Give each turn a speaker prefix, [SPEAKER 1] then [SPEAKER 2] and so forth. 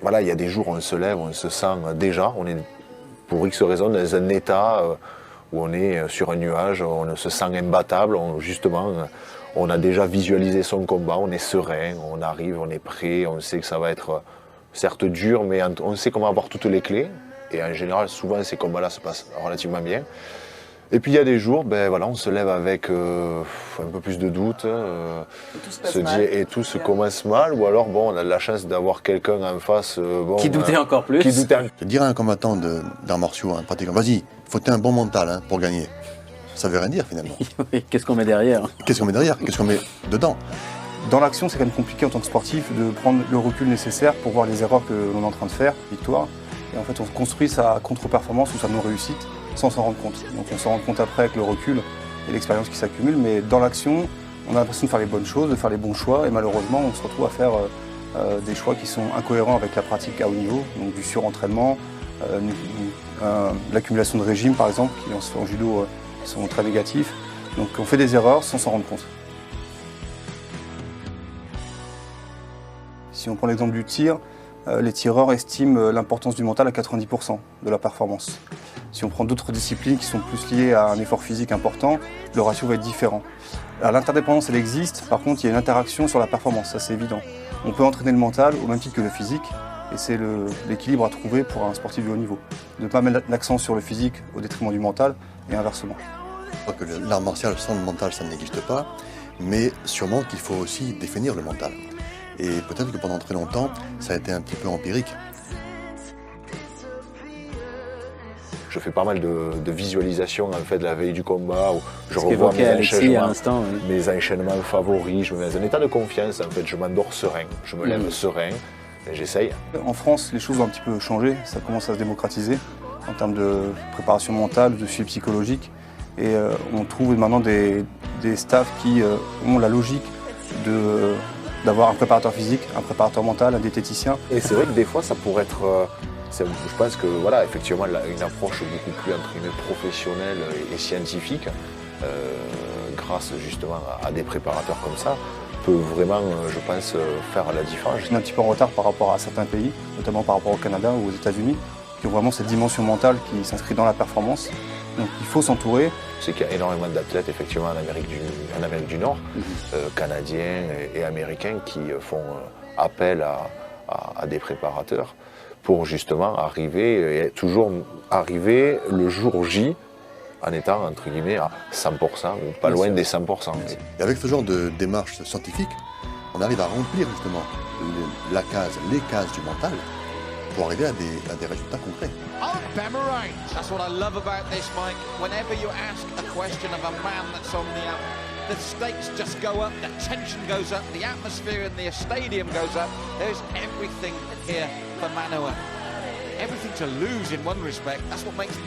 [SPEAKER 1] Voilà, il y a des jours où on se lève, on se sent déjà, on est pour X raisons dans un état où on est sur un nuage, on se sent imbattable, on a déjà visualisé son combat, on est serein, on arrive, on est prêt, on sait que ça va être certes dur, mais on sait comment avoir toutes les clés. Et en général, souvent, ces combats-là se passent relativement bien. Et puis il y a des jours, on se lève avec un peu plus de doute, et tout se commence mal, ou alors on a de la chance d'avoir quelqu'un en face
[SPEAKER 2] qui doutait encore plus.
[SPEAKER 3] Je dirais à un combattant d'arts martiaux, un pratiquant, vas-y, il faut un bon mental pour gagner. Ça veut rien dire finalement.
[SPEAKER 2] Oui, qu'est-ce qu'on met derrière?
[SPEAKER 3] Qu'est-ce qu'on met derrière? Qu'est-ce qu'on met dedans?
[SPEAKER 4] Dans l'action, c'est quand même compliqué en tant que sportif de prendre le recul nécessaire pour voir les erreurs que l'on est en train de faire, victoire. Et en fait, on construit sa contre-performance ou sa non-réussite sans s'en rendre compte. Donc on s'en rend compte après avec le recul et l'expérience qui s'accumule, mais dans l'action, on a l'impression de faire les bonnes choses, de faire les bons choix, et malheureusement, on se retrouve à faire des choix qui sont incohérents avec la pratique à haut niveau, donc du surentraînement, l'accumulation de régimes par exemple, qui en judo sont très négatifs. Donc on fait des erreurs sans s'en rendre compte. Si on prend l'exemple du tir, les tireurs estiment l'importance du mental à 90% de la performance. Si on prend d'autres disciplines qui sont plus liées à un effort physique important, le ratio va être différent. L'interdépendance, elle existe, par contre, il y a une interaction sur la performance, ça c'est évident. On peut entraîner le mental au même titre que le physique, et c'est l'équilibre à trouver pour un sportif de haut niveau. De ne pas mettre l'accent sur le physique au détriment du mental, et inversement.
[SPEAKER 3] Je crois que l'art martial sans le mental, ça n'existe pas, mais sûrement qu'il faut aussi définir le mental. Et peut-être que pendant très longtemps, ça a été un petit peu empirique.
[SPEAKER 1] Je fais pas mal de visualisations en fait de la veille du combat où je revois mes enchaînements favoris, je me mets dans un état de confiance en fait, je m'endors serein, je me lève serein et j'essaye.
[SPEAKER 4] En France, les choses ont un petit peu changé, ça commence à se démocratiser en termes de préparation mentale, de suivi psychologique et on trouve maintenant des staffs qui ont la logique d'avoir un préparateur physique, un préparateur mental, un diététicien.
[SPEAKER 1] Et c'est vrai que des fois ça pourrait être... je pense que voilà, effectivement, une approche beaucoup plus entre guillemets professionnelle et scientifique, grâce justement à des préparateurs comme ça, peut vraiment, je pense, faire la différence.
[SPEAKER 4] On est un petit peu en retard par rapport à certains pays, notamment par rapport au Canada ou aux États-Unis, qui ont vraiment cette dimension mentale qui s'inscrit dans la performance. Donc il faut s'entourer.
[SPEAKER 1] C'est qu'il y a énormément d'athlètes effectivement en Amérique du Nord, canadiens et américains, qui font appel à des préparateurs pour justement toujours arriver le jour J en étant entre guillemets à 100% ou pas loin des 100%.
[SPEAKER 3] Et avec ce genre de démarche scientifique, on arrive à remplir justement les cases du mental pour arriver à des résultats concrets.
[SPEAKER 5] That's what I love about this, Mike. Whenever you ask a question of a man that's on the stakes just go up, the tension goes up, the atmosphere in the stadium goes up. There's everything here for Manoa. Everything to lose in one respect. That's what makes